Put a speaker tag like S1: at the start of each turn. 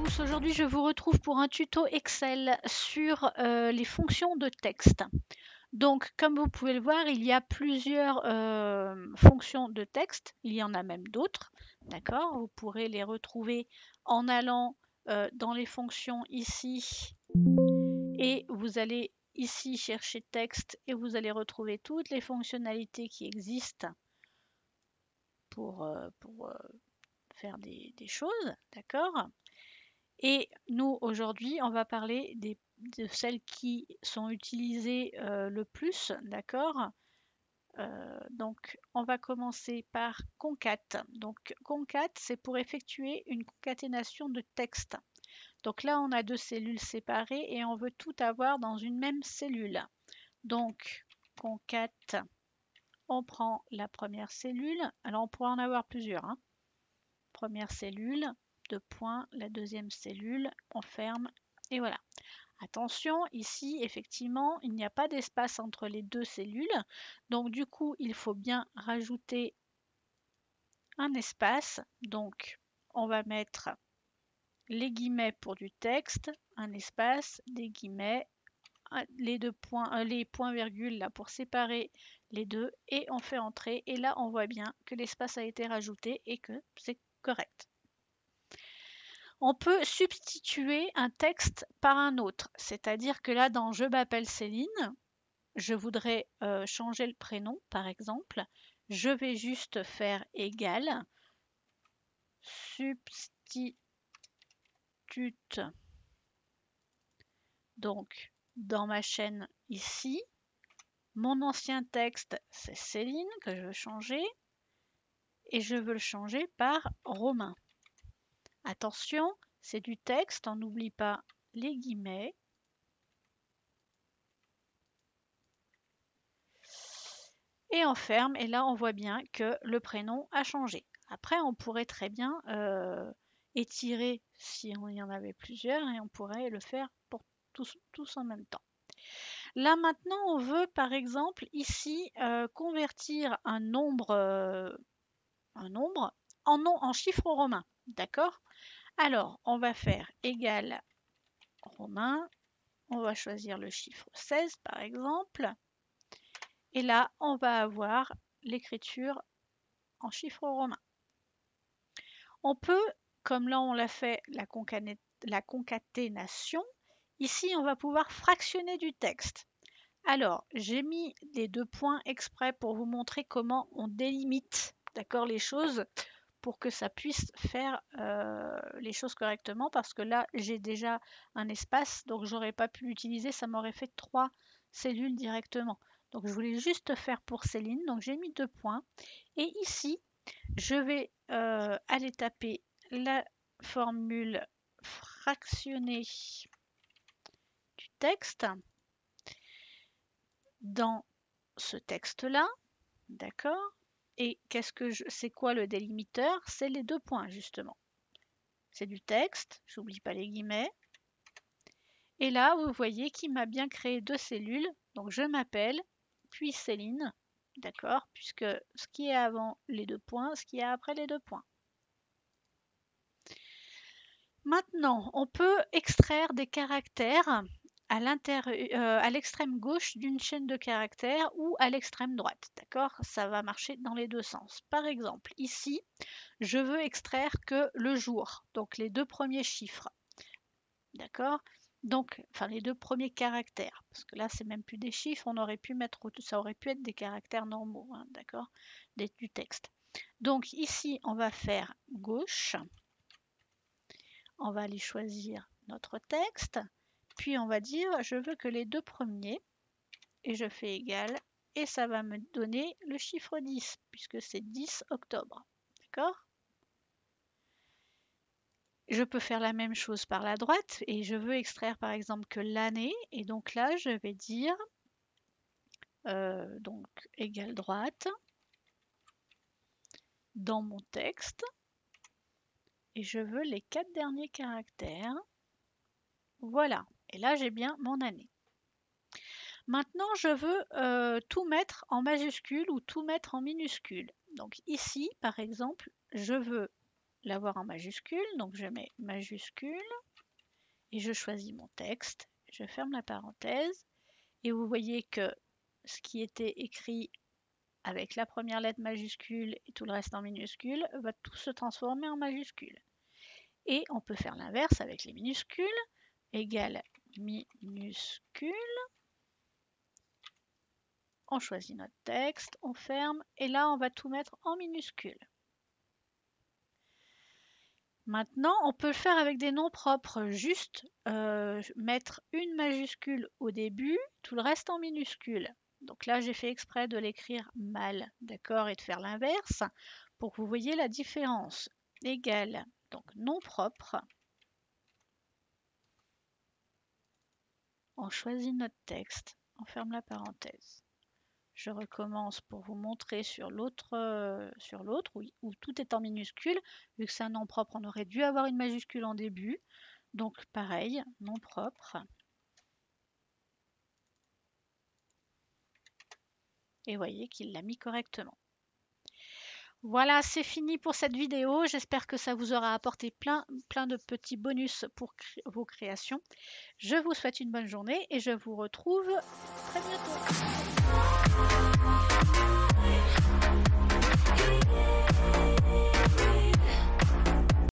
S1: tous, aujourd'hui je vous retrouve pour un tuto Excel sur les fonctions de texte. Donc comme vous pouvez le voir, il y a plusieurs fonctions de texte, il y en a même d'autres, d'accord? Vous pourrez les retrouver en allant dans les fonctions ici et vous allez ici chercher texte et vous allez retrouver toutes les fonctionnalités qui existent pour faire des choses, d'accord? Et nous, aujourd'hui, on va parler de celles qui sont utilisées le plus, d'accord? Donc, on va commencer par concat. Donc, concat, c'est pour effectuer une concaténation de texte. Donc là, on a deux cellules séparées et on veut tout avoir dans une même cellule. Donc, concat, on prend la première cellule. Alors, on pourra en avoir plusieurs, hein. Première cellule, deux points, la deuxième cellule, on ferme et voilà. Attention, ici, effectivement, il n'y a pas d'espace entre les deux cellules. Donc, du coup, il faut bien rajouter un espace. Donc, on va mettre les guillemets pour du texte, un espace, des guillemets, les deux points, les points-virgules là pour séparer les deux et on fait entrer. Et là, on voit bien que l'espace a été rajouté et que c'est correct. On peut substituer un texte par un autre, c'est-à-dire que là, dans Je m'appelle Céline, je voudrais changer le prénom, par exemple. Je vais juste faire égal, substitute. Donc, dans ma chaîne ici, mon ancien texte, c'est Céline que je veux changer, et je veux le changer par Romain. Attention, c'est du texte, on n'oublie pas les guillemets. Et on ferme et là on voit bien que le prénom a changé. Après on pourrait très bien étirer si on y en avait plusieurs et on pourrait le faire pour tous en même temps. Là maintenant on veut par exemple ici convertir un nombre en chiffre romain. D'accord? Alors on va faire égal romain, on va choisir le chiffre 16 par exemple. Et là, on va avoir l'écriture en chiffres romains. On peut, comme là on l'a fait, la concaténation. Ici, on va pouvoir fractionner du texte. Alors, j'ai mis les deux points exprès pour vous montrer comment on délimite, d'accord, les choses pour que ça puisse faire les choses correctement parce que là, j'ai déjà un espace, donc j'aurais pas pu l'utiliser, ça m'aurait fait 3 cellules directement. Donc je voulais juste faire pour Céline, donc j'ai mis deux points. Et ici, je vais aller taper la formule fractionnée du texte dans ce texte-là, d'accord? Et c'est quoi le délimiteur? C'est les deux points justement. C'est du texte, j'oublie pas les guillemets. Et là, vous voyez qu'il m'a bien créé deux cellules. Donc je m'appelle, puis Céline, d'accord? Puisque ce qui est avant les deux points, ce qui est après les deux points. Maintenant, on peut extraire des caractères à l'extrême gauche d'une chaîne de caractères ou à l'extrême droite, d'accord? Ça va marcher dans les deux sens. Par exemple, ici, je veux extraire que le jour, donc les deux premiers chiffres, d'accord? Donc, enfin les deux premiers caractères, parce que là c'est même plus des chiffres, ça aurait pu être des caractères normaux, hein, d'accord? Du texte. Donc ici, on va faire gauche. On va aller choisir notre texte, puis on va dire je veux que les deux premiers, et je fais égal, et ça va me donner le chiffre 10, puisque c'est 10 octobre. D'accord? Je peux faire la même chose par la droite, et je veux extraire par exemple que l'année, et donc là je vais dire donc égale droite dans mon texte, et je veux les 4 derniers caractères. Voilà, et là j'ai bien mon année. Maintenant, je veux tout mettre en majuscule ou tout mettre en minuscule. Donc ici, par exemple, je veux l'avoir en majuscule, donc je mets majuscule et je choisis mon texte, je ferme la parenthèse et vous voyez que ce qui était écrit avec la première lettre majuscule et tout le reste en minuscule va tout se transformer en majuscule. Et on peut faire l'inverse avec les minuscules, égale minuscule. On choisit notre texte, on ferme et là on va tout mettre en minuscule. Maintenant, on peut le faire avec des noms propres, juste mettre une majuscule au début, tout le reste en minuscule. Donc là, j'ai fait exprès de l'écrire mal, d'accord, et de faire l'inverse pour que vous voyez la différence. Égal, donc nom propre. On choisit notre texte, on ferme la parenthèse. Je recommence pour vous montrer sur l'autre où tout est en minuscule. Vu que c'est un nom propre, on aurait dû avoir une majuscule en début. Donc pareil, nom propre. Et voyez qu'il l'a mis correctement. Voilà, c'est fini pour cette vidéo. J'espère que ça vous aura apporté plein de petits bonus pour vos créations. Je vous souhaite une bonne journée et je vous retrouve très bientôt.